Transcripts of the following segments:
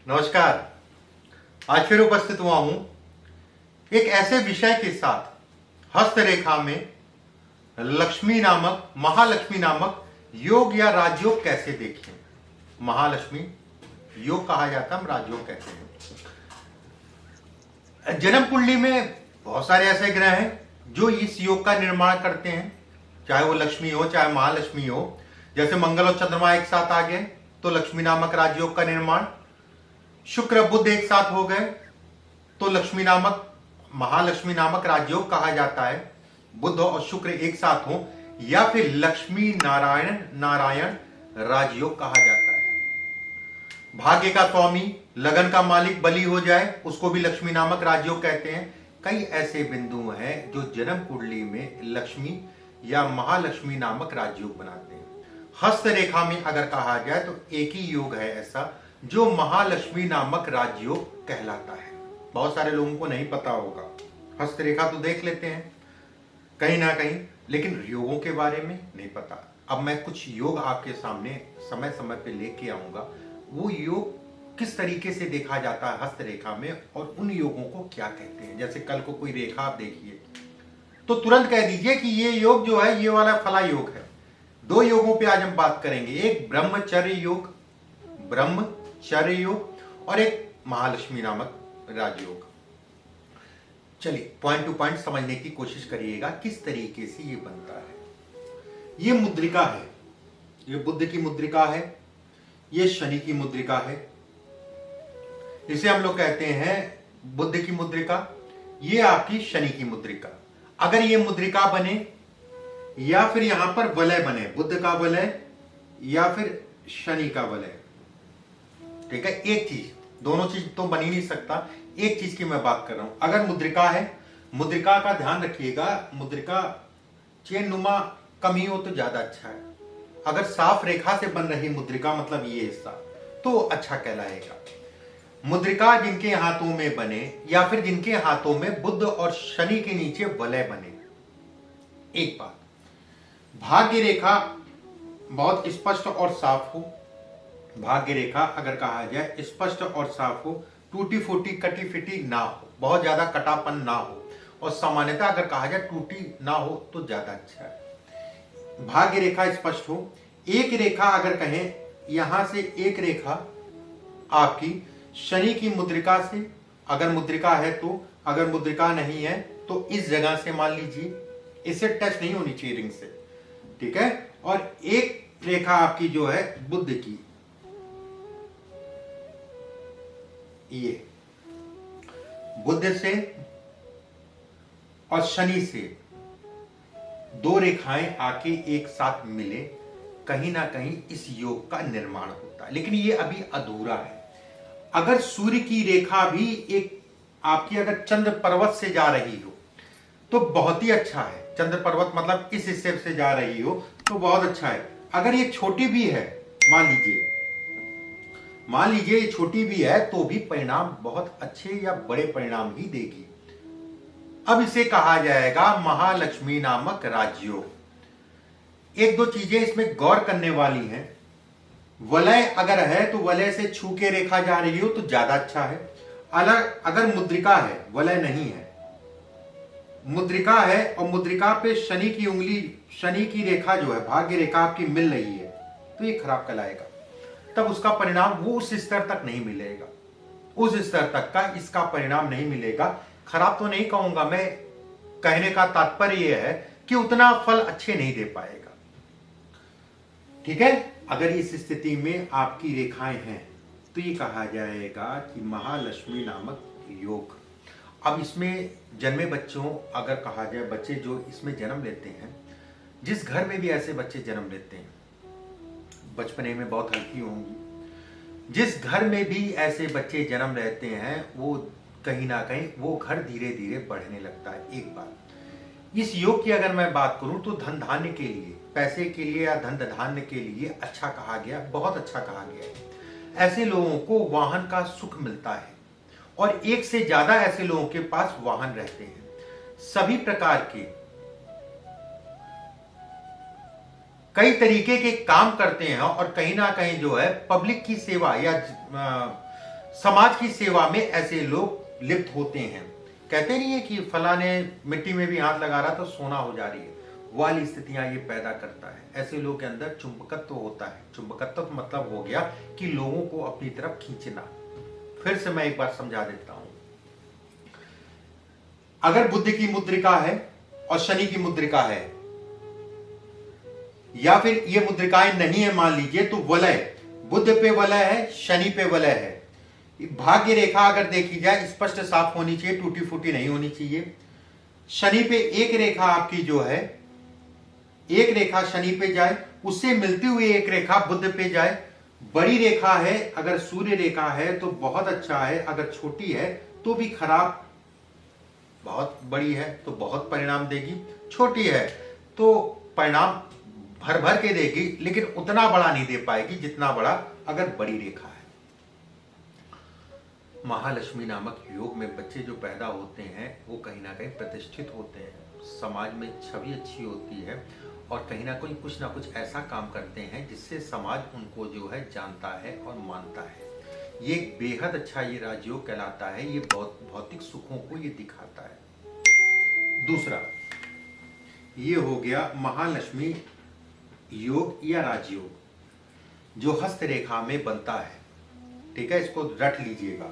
नमस्कार। आज फिर उपस्थित हुआ हूं एक ऐसे विषय के साथ, हस्तरेखा में लक्ष्मी नामक, महालक्ष्मी नामक योग या राजयोग कैसे देखें। महालक्ष्मी योग कहा जाता है, हम राजयोग कहते हैं। जन्म कुंडली में बहुत सारे ऐसे ग्रह हैं जो इस योग का निर्माण करते हैं, चाहे वो लक्ष्मी हो चाहे महालक्ष्मी हो। जैसे मंगल और चंद्रमा एक साथ आ गए तो लक्ष्मी नामक राजयोग का निर्माण, शुक्र बुध एक साथ हो गए तो लक्ष्मी नामक, महालक्ष्मी नामक राजयोग कहा जाता है। बुध और शुक्र एक साथ हो या फिर लक्ष्मी नारायण नारायण राजयोग कहा जाता है। भाग्य का स्वामी, लगन का मालिक बली हो जाए उसको भी लक्ष्मी नामक राजयोग कहते हैं। कई ऐसे बिंदु हैं जो जन्म कुंडली में लक्ष्मी या महालक्ष्मी नामक राजयोग बनाते हैं। हस्तरेखा में अगर कहा जाए तो एक ही योग है ऐसा जो महालक्ष्मी नामक राजयोग कहलाता है। बहुत सारे लोगों को नहीं पता होगा। हस्तरेखा तो देख लेते हैं कहीं ना कहीं, लेकिन योगों के बारे में नहीं पता। अब मैं कुछ योग आपके सामने समय समय पे लेके आऊंगा। वो योग किस तरीके से देखा जाता है हस्तरेखा में और उन योगों को क्या कहते हैं। जैसे कल को कोई रेखा आप देखिए तो तुरंत कह दीजिए कि ये योग जो है ये वाला फला योग है। दो योगों पे आज हम बात करेंगे, एक ब्रह्मचर्य योग, ब्रह्मचर्य योग, और एक महालक्ष्मी नामक राजयोग। चलिए पॉइंट टू पॉइंट समझने की कोशिश करिएगा किस तरीके से ये बनता है। ये मुद्रिका है, ये बुध की मुद्रिका है, ये शनि की मुद्रिका है। इसे हम लोग कहते हैं बुध की मुद्रिका, ये आपकी शनि की मुद्रिका। अगर ये मुद्रिका बने या फिर यहां पर वलय बने, बुध का वलय या फिर शनि का वलय, ठीक है। एक चीज, दोनों चीज तो बन ही नहीं सकता। एक चीज की मैं बात कर रहा हूं। अगर मुद्रिका है, मुद्रिका का ध्यान रखिएगा, मुद्रिका चेन नुमा कम ही हो तो ज्यादा अच्छा है। अगर साफ रेखा से बन रही मुद्रिका, मतलब ये हिस्सा, तो अच्छा कहलाएगा। मुद्रिका जिनके हाथों में बने या फिर जिनके हाथों में बुध और शनि के नीचे वलय बने। एक बात, भाग्य रेखा बहुत स्पष्ट और साफ हो। भाग्य रेखा अगर कहा जाए स्पष्ट और साफ हो, टूटी फूटी कटी फिटी ना हो, बहुत ज्यादा कटापन ना हो, और सामान्यतः अगर कहा जाए टूटी ना हो तो ज्यादा अच्छा है। भाग्य रेखा स्पष्ट हो। एक रेखा अगर कहें, यहां से एक रेखा आपकी शनि की मुद्रिका से अगर मुद्रिका है तो, अगर मुद्रिका नहीं है तो इस जगह से मान लीजिए, इससे टच नहीं होनी चाहिए रिंग से, ठीक है। और एक रेखा आपकी जो है बुध की, ये बुध से और शनि से दो रेखाएं आके एक साथ मिले, कहीं ना कहीं इस योग का निर्माण होता है। लेकिन ये अभी अधूरा है। अगर सूर्य की रेखा भी एक आपकी अगर चंद्र पर्वत से जा रही हो तो बहुत ही अच्छा है। चंद्र पर्वत मतलब इस हिस्से से जा रही हो तो बहुत अच्छा है। अगर ये छोटी भी है, मान लीजिए ये छोटी भी है, तो भी परिणाम बहुत अच्छे या बड़े परिणाम ही देगी। अब इसे कहा जाएगा महालक्ष्मी नामक राजयोग। एक दो चीजें इसमें गौर करने वाली हैं। वलय अगर है तो वलय से छू के रेखा जा रही हो तो ज्यादा अच्छा है। अगर मुद्रिका है, वलय नहीं है, मुद्रिका है और मुद्रिका पे शनि की उंगली, शनि की रेखा जो है भाग्य रेखा आपकी मिल रही है, तो ये खराब कहलाएगा। तब उसका परिणाम वो उस स्तर तक नहीं मिलेगा, उस स्तर तक का इसका परिणाम नहीं मिलेगा। खराब तो नहीं कहूंगा मैं, कहने का तात्पर्य यह है कि उतना फल अच्छे नहीं दे पाएगा, ठीक है। अगर इस स्थिति में आपकी रेखाएं हैं तो ये कहा जाएगा कि महालक्ष्मी नामक योग। अब इसमें जन्मे बच्चों, अगर कहा जाए बच्चे जो इसमें जन्म लेते हैं, जिस घर में भी ऐसे बच्चे जन्म लेते हैं, बचपने में बहुत हल्की होंगी, जिस घर में भी ऐसे बच्चे जन्म लेते हैं वो कहीं ना कहीं वो घर धीरे धीरे बढ़ने लगता है। एक बात, इस योग की अगर मैं बात करूं तो धन धान्य के लिए, पैसे के लिए या धन धान्य के लिए अच्छा कहा गया, बहुत अच्छा कहा गया है। ऐसे लोगों को वाहन का सुख मिलता है और एक से ज्यादा ऐसे लोगों के पास वाहन रहते हैं। सभी प्रकार के कई तरीके के काम करते हैं और कहीं ना कहीं जो है पब्लिक की सेवा या समाज की सेवा में ऐसे लोग लिप्त होते हैं। कहते नहीं है कि फलाने मिट्टी में भी हाथ लगा रहा तो सोना हो जा रही है, वाली स्थितियां ये पैदा करता है। ऐसे लोग के अंदर चुंबकत्व होता है। चुंबकत्व मतलब हो गया कि लोगों को अपनी तरफ खींचना। फिर से मैं एक बार समझा देता हूं। अगर बुद्ध की मुद्रिका है और शनि की मुद्रिका है, या फिर ये मुद्रिकाएं नहीं है मान लीजिए, तो वलय, बुद्ध पे वलय है, शनि पे वलय है। भाग्य रेखा अगर देखी जाए स्पष्ट साफ होनी चाहिए, टूटी फूटी नहीं होनी चाहिए। शनि पे एक रेखा आपकी जो है, एक रेखा शनि पे जाए, उससे मिलती हुई एक रेखा बुद्ध पे जाए। बड़ी रेखा है अगर सूर्य रेखा है तो बहुत अच्छा है, अगर छोटी है तो भी खराब। बहुत बड़ी है तो बहुत परिणाम देगी, छोटी है तो परिणाम भर भर के देगी, लेकिन उतना बड़ा नहीं दे पाएगी जितना बड़ा अगर बड़ी रेखा है। महालक्ष्मी नामक योग में बच्चे जो पैदा होते हैं वो कहीं ना कहीं प्रतिष्ठित होते हैं, समाज में छवि अच्छी होती है और कहीं ना कहीं कुछ ना कुछ ऐसा काम करते हैं जिससे समाज उनको जो है जानता है और मानता है। ये एक बेहद अच्छा ये राजयोग कहलाता है। ये भौतिक सुखों को ये दिखाता है। दूसरा ये हो गया महालक्ष्मी योग या राजयोग जो हस्त रेखा में बनता है। ठीक है, इसको रट लीजिएगा।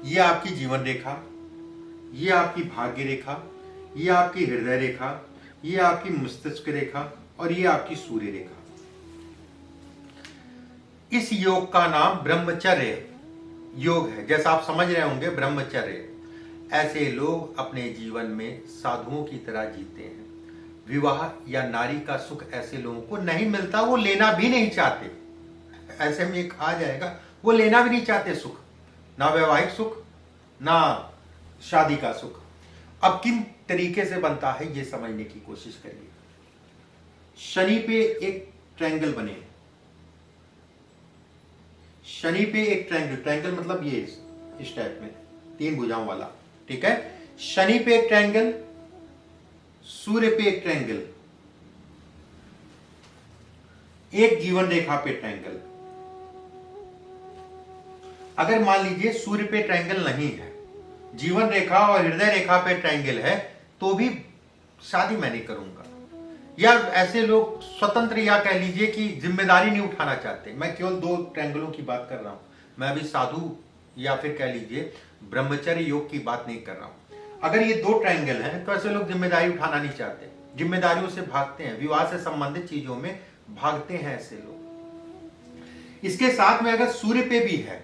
ये आपकी जीवन रेखा, ये आपकी भाग्य रेखा, ये आपकी हृदय रेखा, ये आपकी मस्तिष्क रेखा और ये आपकी सूर्य रेखा। इस योग का नाम ब्रह्मचर्य योग है। जैसा आप समझ रहे होंगे ब्रह्मचर्य, ऐसे लोग अपने जीवन में साधुओं की तरह जीते हैं। विवाह या नारी का सुख ऐसे लोगों को नहीं मिलता, वो लेना भी नहीं चाहते। ऐसे में कहा जाएगा वो लेना भी नहीं चाहते सुख, ना वैवाहिक सुख ना शादी का सुख। अब किन तरीके से बनता है ये समझने की कोशिश करिए। शनि पे एक ट्रायंगल बने, शनि पे एक ट्रायंगल, ट्रायंगल मतलब ये इस टाइप में 3 भुजाओं वाला। ठीक है, शनि पे एक ट्रायंगल, सूर्य पे एक ट्रायंगल, एक जीवन रेखा पे ट्रायंगल। अगर मान लीजिए सूर्य पे ट्रायंगल नहीं है, जीवन रेखा और हृदय रेखा पे ट्रायंगल है, तो भी शादी मैं नहीं करूंगा। या ऐसे लोग स्वतंत्र या कह लीजिए कि जिम्मेदारी नहीं उठाना चाहते। मैं केवल 2 ट्रायंगलों की बात कर रहा हूं, मैं अभी साधु या फिर कह लीजिए ब्रह्मचर्य योग की बात नहीं कर रहा हूं। अगर ये 2 ट्रायंगल हैं तो ऐसे लोग जिम्मेदारी उठाना नहीं चाहते, जिम्मेदारियों से भागते हैं, विवाह से संबंधित चीजों में भागते हैं ऐसे लोग। इसके साथ में अगर सूर्य पे भी है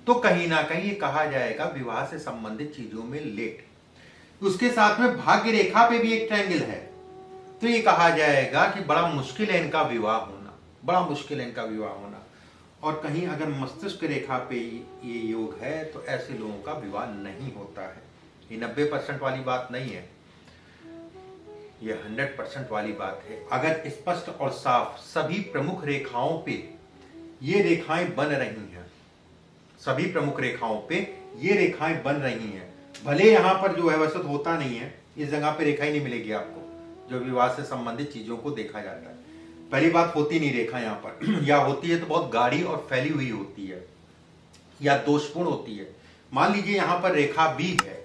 तो कहीं ना कहीं ये कहा जाएगा विवाह से संबंधित चीजों में लेट। उसके साथ में भाग्य रेखा पे भी एक ट्रायंगल है तो ये कहा जाएगा कि बड़ा मुश्किल है इनका विवाह होना, बड़ा मुश्किल है इनका विवाह होना। और कहीं अगर मस्तिष्क रेखा पे ये योग है तो ऐसे लोगों का विवाह नहीं होता है। ये 90% वाली बात नहीं है, ये 100% वाली बात है। अगर स्पष्ट और साफ सभी प्रमुख रेखाओं पे ये रेखाएं बन रही हैं, सभी प्रमुख रेखाओं पे ये रेखाएं बन रही हैं, भले यहां पर जो है वैसे तो होता नहीं है, इस जगह पे रेखा ही नहीं मिलेगी आपको जो विवाह से संबंधित चीजों को देखा जाता है। पहली बात होती नहीं रेखा यहां पर या होती है तो बहुत गाढ़ी और फैली हुई होती है या दोषपूर्ण होती है। मान लीजिए यहां पर रेखा भी है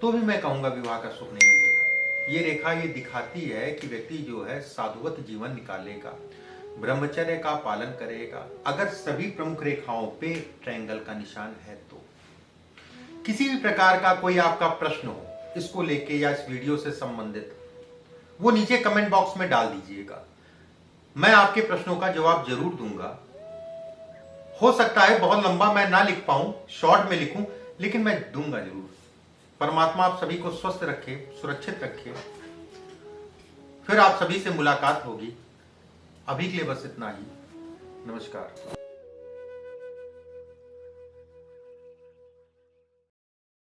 तो भी मैं कहूंगा विवाह का सुख नहीं मिलेगा। ये रेखा ये दिखाती है कि व्यक्ति जो है साधुवत जीवन निकालेगा, ब्रह्मचर्य का पालन करेगा। अगर सभी प्रमुख रेखाओं पे ट्रायंगल का निशान है तो किसी भी प्रकार का कोई आपका प्रश्न हो इसको लेके या इस वीडियो से संबंधित, वो नीचे कमेंट बॉक्स में डाल दीजिएगा। मैं आपके प्रश्नों का जवाब जरूर दूंगा। हो सकता है बहुत लंबा मैं ना लिख पाऊं, शॉर्ट में लिखूं, लेकिन मैं दूंगा जरूर। परमात्मा आप सभी को स्वस्थ रखे, सुरक्षित रखे। फिर आप सभी से मुलाकात होगी। अभी के लिए बस इतना ही। नमस्कार।